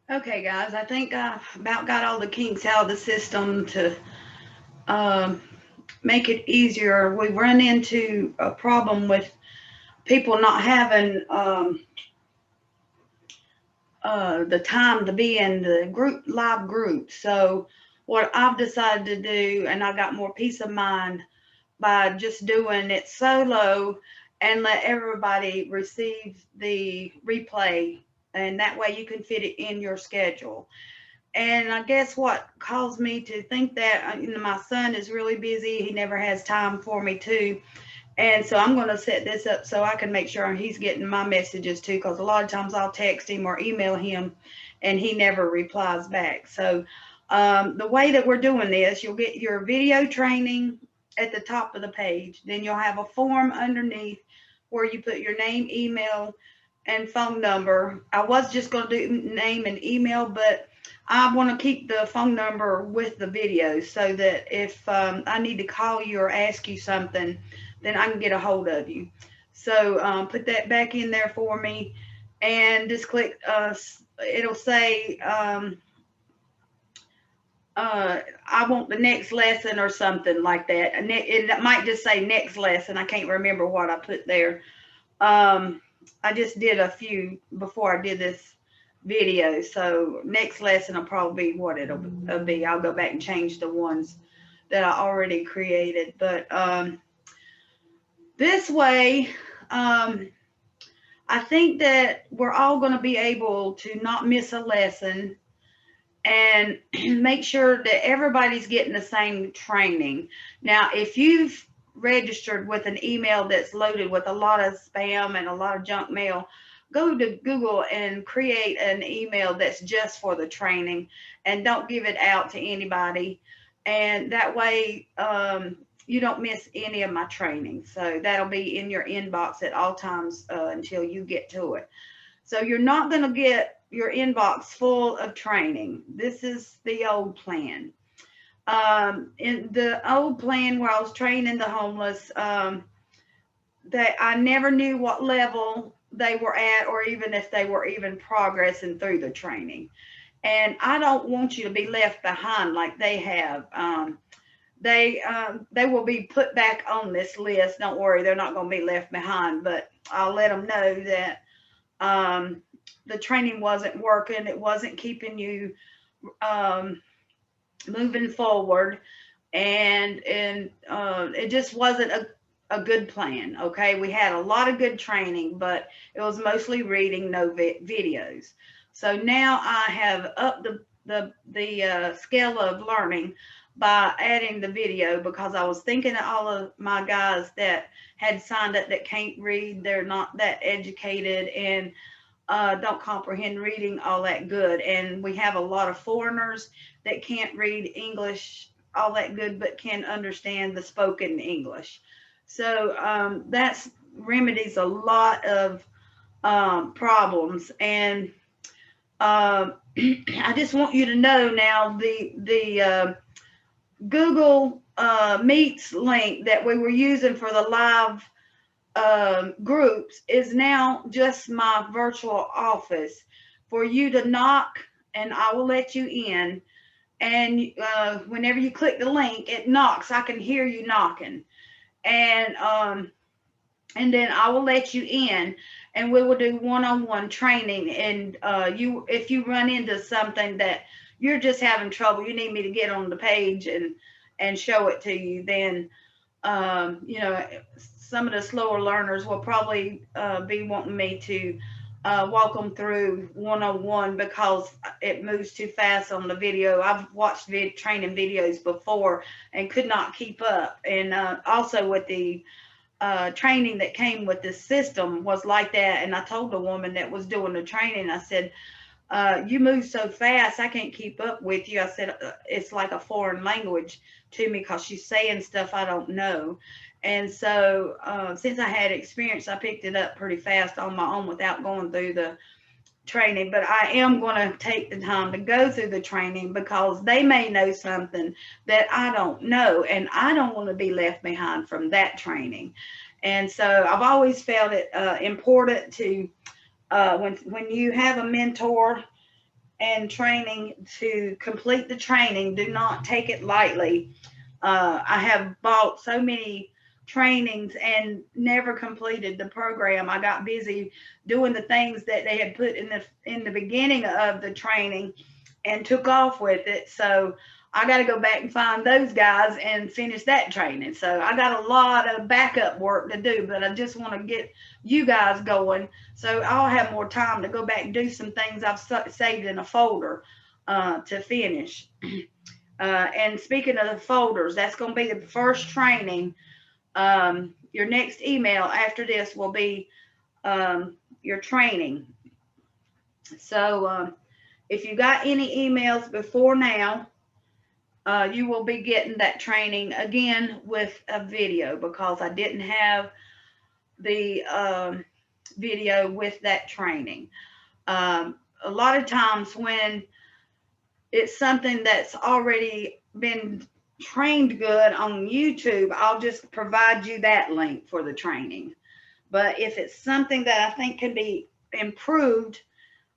Okay, guys, I think I about got all the kinks out of the system to um, make it easier. We run into a problem with people not having the time to be in the live group. So, what I've decided to do, and I got more peace of mind by just doing it solo and let everybody receive the replay, and that way you can fit it in your schedule. And I guess what caused me to think that, my son is really busy. He never has time for me too. And so I'm going to set this up so I can make sure he's getting my messages too, because a lot of times I'll text him or email him and he never replies back. So the way that we're doing this, you'll get your video training at the top of the page. Then you'll have a form underneath where you put your name, email, and phone number. I was just going to do name and email, but I want to keep the phone number with the video so that if I need to call you or ask you something, then I can get a hold of you. So put that back in there for me and just click, it'll say, I want the next lesson or something like that. And it might just say next lesson. I can't remember what I put there. I just did a few before I did this video. So next lesson will probably be what it'll be. I'll go back and change the ones that I already created. But this way, um, I think that we're all going to be able to not miss a lesson and make sure that everybody's getting the same training. Now, if you've registered with an email that's loaded with a lot of spam and a lot of junk mail, go to Google and create an email that's just for the training and don't give it out to anybody. And that way, you don't miss any of my training. So that'll be in your inbox at all times until you get to it. So you're not going to get your inbox full of training. This is the old plan. In the old plan where I was training the homeless, that I never knew what level they were at or even if they were even progressing through the training. And I don't want you to be left behind like they have. They will be put back on this list. Don't worry, they're not going to be left behind. But I'll let them know that um, the training wasn't working. It wasn't keeping you um, moving forward, and it just wasn't a good plan. Okay, we had a lot of good training, but it was mostly reading, no videos. So now I have upped the scale of learning by adding the video because I was thinking of all of my guys that had signed up that can't read, they're not that educated, and don't comprehend reading all that good. And we have a lot of foreigners that can't read English all that good, but can understand the spoken English. So that's remedies a lot of problems. And I just want you to know now the Google Meets link that we were using for the live groups is now just my virtual office for you to knock, and I will let you in. And whenever you click the link, it knocks. I can hear you knocking, and then I will let you in, and we will do one-on-one training. And if you run into something that you're just having trouble, you need me to get on the page and show it to you, then some of the slower learners will probably be wanting me to walk them through one-on-one because it moves too fast on the video. I've watched training videos before and could not keep up. And also with the training that came with this system was like that. And I told the woman that was doing the training, I said, you move so fast, I can't keep up with you. I said, it's like a foreign language to me because she's saying stuff I don't know. And so, since I had experience, I picked it up pretty fast on my own without going through the training. But I am going to take the time to go through the training because they may know something that I don't know, and I don't want to be left behind from that training. And so, I've always felt it important to when you have a mentor and training to complete the training. Do not take it lightly. I have bought so many trainings and never completed the program. I got busy doing the things that they had put in the beginning of the training and took off with it. So I got to go back and find those guys and finish that training. So I got a lot of backup work to do, but I just want to get you guys going so I'll have more time to go back and do some things I've saved in a folder to finish. And speaking of the folders, that's going to be the first training. Your next email after this will be your training. So if you got any emails before now, you will be getting that training again with a video because I didn't have the video with that training. A lot of times when it's something that's already been trained good on YouTube, I'll just provide you that link for the training. But if it's something that I think can be improved,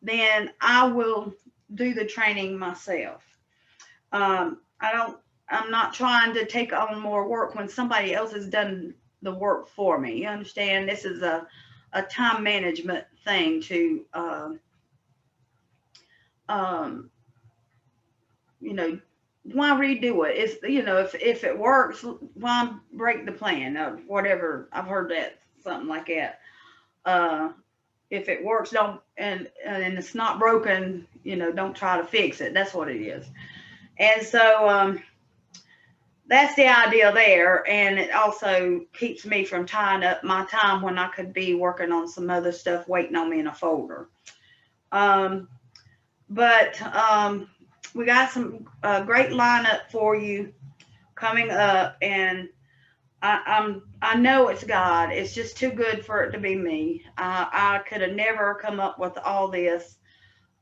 then I will do the training myself. I'm not trying to take on more work when somebody else has done the work for me. You understand? This is a time management thing to, you know, why redo it? It's, you know, if it works, why break the plan or whatever. I've heard that, something like that. If it works, don't, and it's not broken, you know, don't try to fix it. That's what it is. And so, that's the idea there. And it also keeps me from tying up my time when I could be working on some other stuff waiting on me in a folder. But we got some great lineup for you coming up, and I know it's God. It's just too good for it to be me. I could have never come up with all this.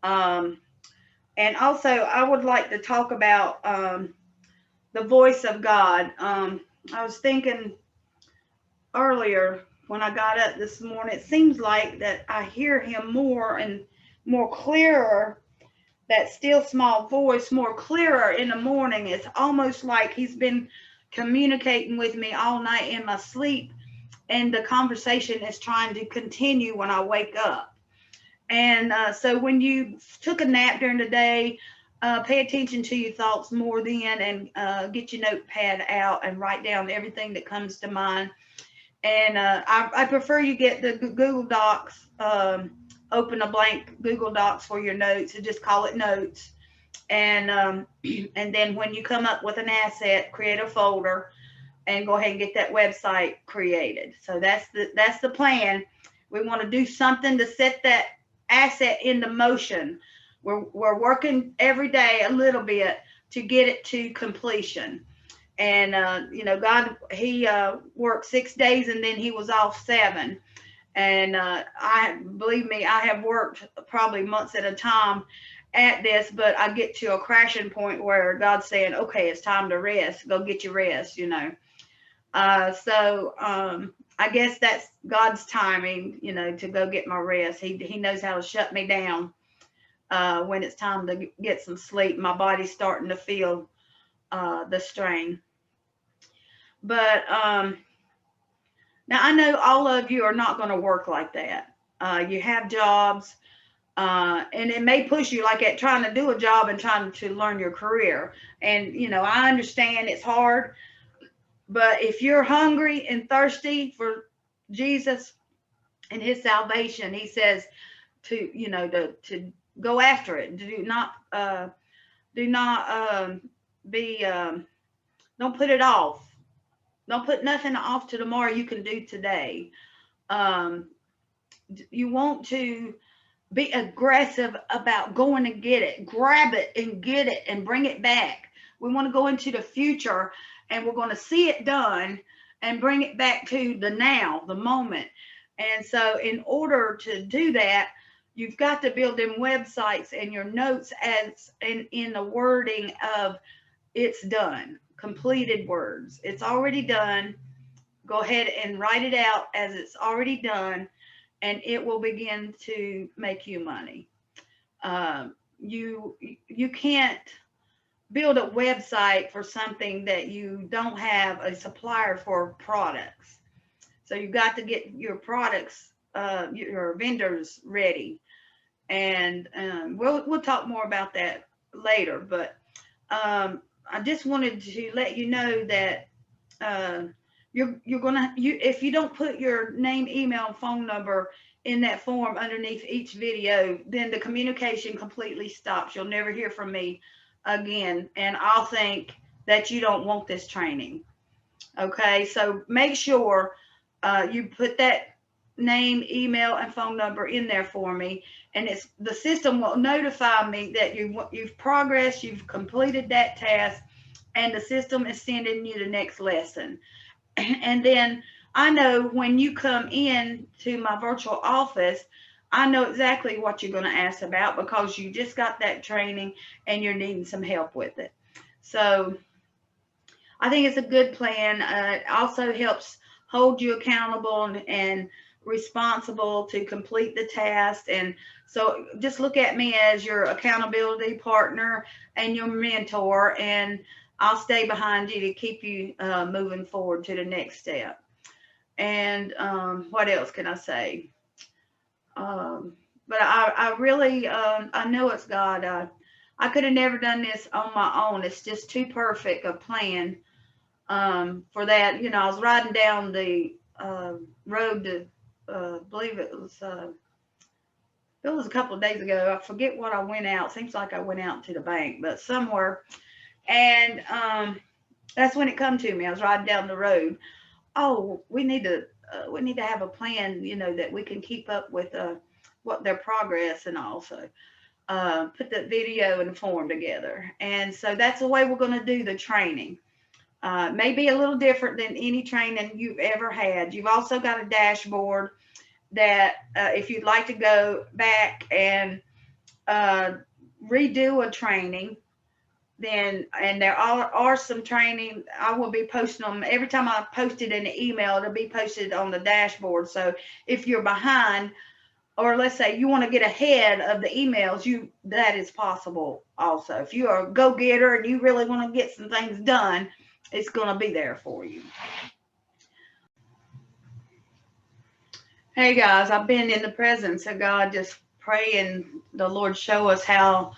And also, I would like to talk about the voice of God. I was thinking earlier when I got up this morning, it seems like that I hear him more and more clearer, that still small voice more clearer in the morning. It's almost like he's been communicating with me all night in my sleep, and the conversation is trying to continue when I wake up. And so when you took a nap during the day, pay attention to your thoughts more then, and get your notepad out and write down everything that comes to mind. And I prefer you get the Google Docs, open a blank Google Docs for your notes and just call it notes. And and then when you come up with an asset, create a folder and go ahead and get that website created. So that's the plan. We want to do something to set that asset into motion. We're working every day a little bit to get it to completion. And you know, God, he worked 6 days and then he was off 7. And I believe me, I have worked probably months at a time at this, but I get to a crashing point where God's saying, okay, it's time to rest. Go get your rest, you know. So I guess that's God's timing, you know, to go get my rest. He knows how to shut me down when it's time to get some sleep. My body's starting to feel the strain. But now I know all of you are not going to work like that. You have jobs, and it may push you like at trying to do a job and trying to learn your career. And, you know, I understand it's hard, but if you're hungry and thirsty for Jesus and his salvation, he says to, you know, to go after it. Do not be, don't put it off. Don't put nothing off to tomorrow you can do today. Um, you want to be aggressive about going and get it, grab it and get it and bring it back. We want to go into the future and we're going to see it done and bring it back to the now, the moment. And so in order to do that, you've got to build them websites and your notes as in the wording of it's done, completed words. It's already done. Go ahead and write it out as it's already done, and it will begin to make you money. you can't build a website for something that you don't have a supplier for products. So you've got to get your products, your vendors ready. And we'll talk more about that later. But I just wanted to let you know that uh, you're gonna if you don't put your name, email, and phone number in that form underneath each video, then the communication completely stops. You'll never hear from me again, and I'll think that you don't want this training. Okay, so make sure you put that name, email, and phone number in there for me, and it's the system will notify me that you've progressed, you've completed that task, and the system is sending you the next lesson. And then I know when you come in to my virtual office, I know exactly what you're going to ask about because you just got that training and you're needing some help with it. So I think it's a good plan. It also helps hold you accountable and responsible to complete the task. And so just look at me as your accountability partner and your mentor, and I'll stay behind you to keep you moving forward to the next step. And what else can I say? Um, but I really, I know it's God. I could have never done this on my own. It's just too perfect a plan for that. You know, I was riding down the road to, believe it was a couple of days ago. I forget what I went out. Seems like I went out to the bank, but somewhere. And that's when it come to me. I was riding down the road. Oh, we need to have a plan, you know, that we can keep up with what their progress and also put the video and form together. And so that's the way we're going to do the training. Maybe a little different than any training you've ever had. You've also got a dashboard that if you'd like to go back and uh, redo a training, then and there are some training. I will be posting them every time I post it in the email. It'll be posted on the dashboard. So if you're behind, or let's say you want to get ahead of the emails, that is possible also. If you are a go-getter and you really want to get some things done, it's going to be there for you. Hey guys, I've been in the presence of God just praying the Lord show us how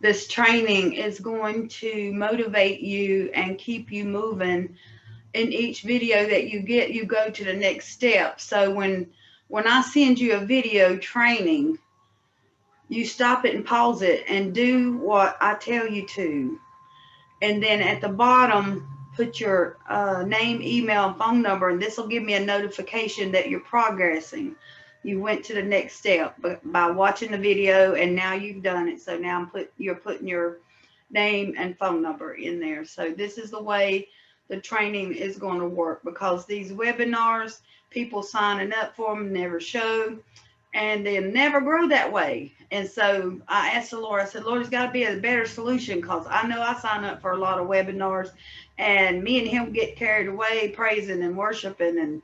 this training is going to motivate you and keep you moving. In each video that you get, you go to the next step. So when I send you a video training, you stop it and pause it and do what I tell you to. And then at the bottom, put your name, email, and phone number, and this will give me a notification that you're progressing. You went to the next step by watching the video, and now you've done it. So now you're putting your name and phone number in there. So this is the way the training is going to work, because these webinars, people signing up for them never show, and they never grow that way. And so I asked the Lord, I said, Lord, there's got to be a better solution, because I know I sign up for a lot of webinars, and me and him get carried away praising and worshiping and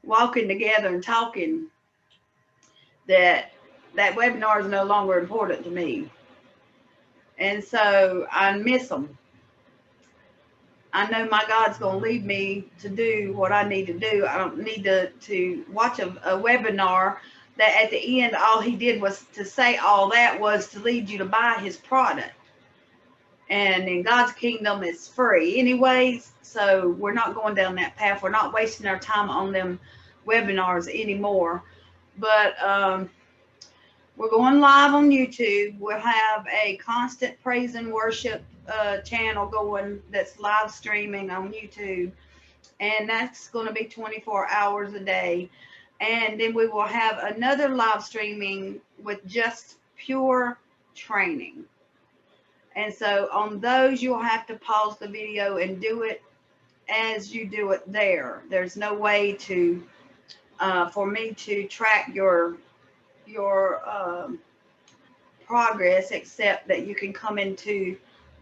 walking together and talking, that webinar is no longer important to me. And so I miss them. I know my God's going to lead me to do what I need to do. I don't need to watch a webinar that at the end, all he did was to say all that was to lead you to buy his product. And in God's kingdom, it's free anyways. So we're not going down that path. We're not wasting our time on them webinars anymore. But we're going live on YouTube. We'll have a constant praise and worship channel going that's live streaming on YouTube. And that's going to be 24 hours a day. And then we will have another live streaming with just pure training. And so on those, you'll have to pause the video and do it as you do it there. There's no way to for me to track your progress, except that you can come into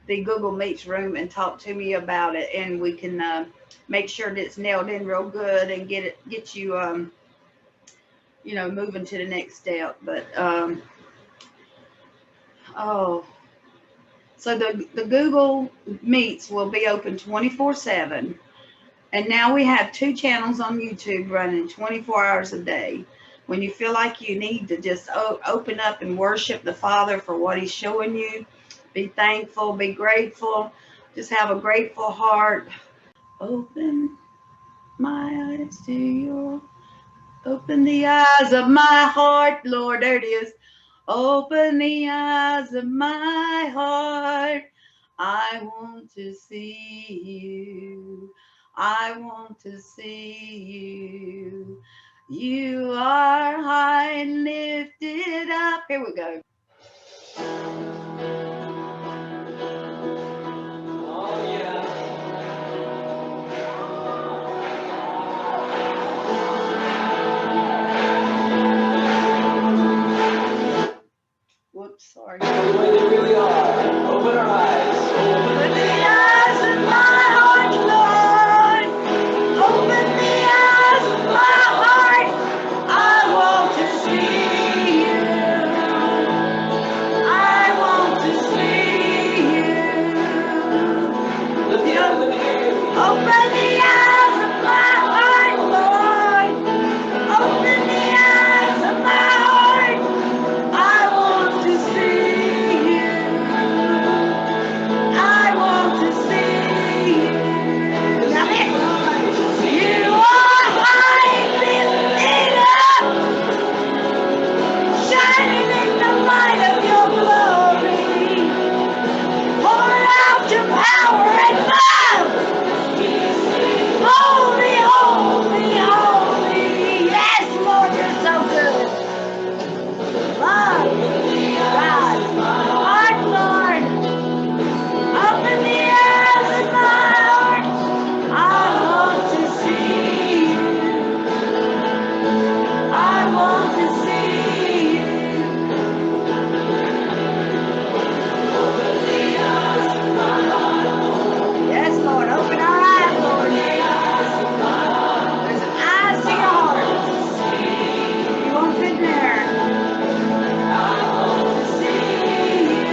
the Google Meets room and talk to me about it, and we can make sure that it's nailed in real good and get you moving to the next step. But Oh, so the Google Meets will be open 24/7. And now we have 2 channels on YouTube running 24 hours a day. When you feel like you need to just open up and worship the Father for what He's showing you, be thankful, be grateful, just have a grateful heart. Open my eyes to your, open the eyes of my heart, Lord. There it is. Open the eyes of my heart. I want to see you. I want to see you. You are high and lifted up. Here we go. Oh, yeah. Whoops, sorry. The way they really are. Open our eyes. Open the eyes of my heart, Lord. Open the eyes of my heart. I want to see you. I want to see you. Lift the eyes, let me hear you. Open the eyes of my heart, Lord. Open the eyes of my heart. I want to see you. I want to see you. Now listen. You are high and lifted up, shining in the light of your glory. Pour out your power and love. Holy, holy, holy. Yes, Lord, you're so good. Love, God, heart, Lord. Open the eyes of my heart. I want to see you. I want to see you. Yes, Lord, open our eyes, Lord. There's an eyes to your heart. You won't fit there. I want to see you.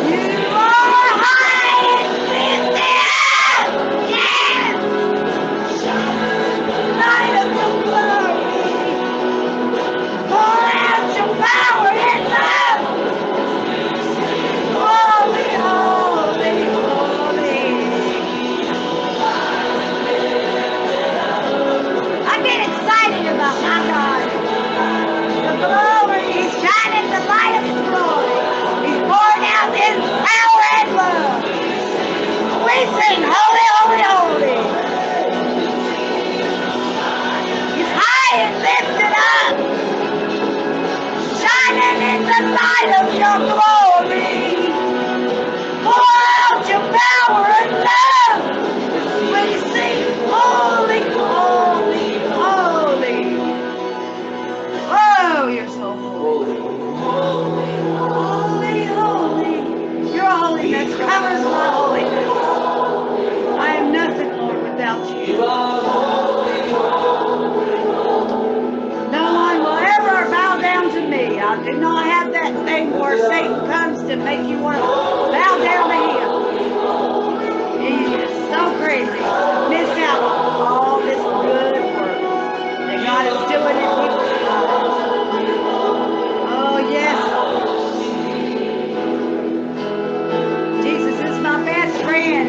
You are high and lifted up. Yes. Light of your glory. Pour out your power and love. Holy, holy, holy. I get excited about my God. The glory, He's shining the light of His glory. He's pouring out His power and love. We sing holy, holy, holy. He's high and lifted up, shining in the light of your glory. Pour out your power and love. We sing holy, holy, holy. Oh, you're so holy. Holy, holy. Your holiness covers my holiness. I am nothing, Lord, without you. No one will ever bow down to me. I do not have that thing where Satan comes to make you want to bow down to him. He is so crazy. Miss out on all this good work that God is doing in people's lives. Oh, yes. Jesus is my best friend.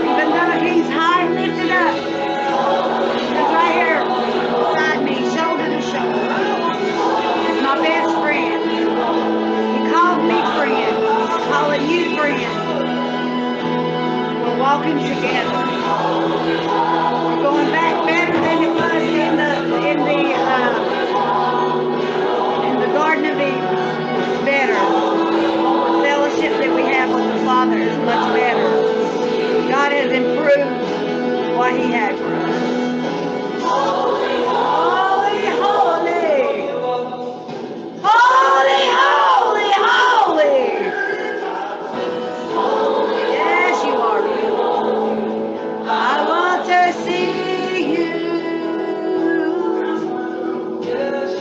Even though He's high and lifted up. He's right here beside me, shoulder to shoulder. He's my best friend. He called me friend. He's calling you friend. We're walking together. We're going back better than it was in the Garden of Eden. It's better. The fellowship that we have with the Father is much better. God has improved what He had for us. Holy, holy, holy. Holy, holy, holy. Yes, you are. I want to see you.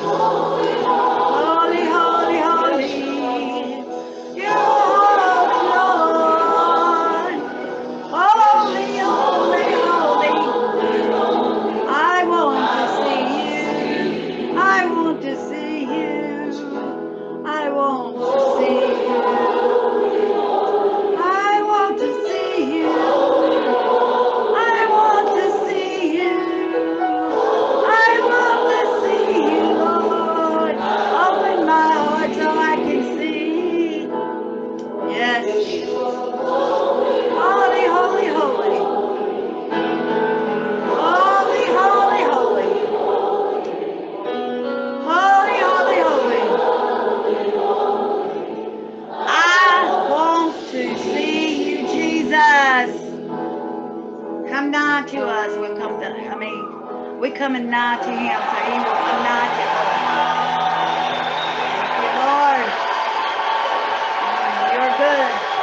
Holy, holy. nigh to us, we'll come to, we coming nigh to him, so he will come nigh to us. Thank you, Lord. You're good.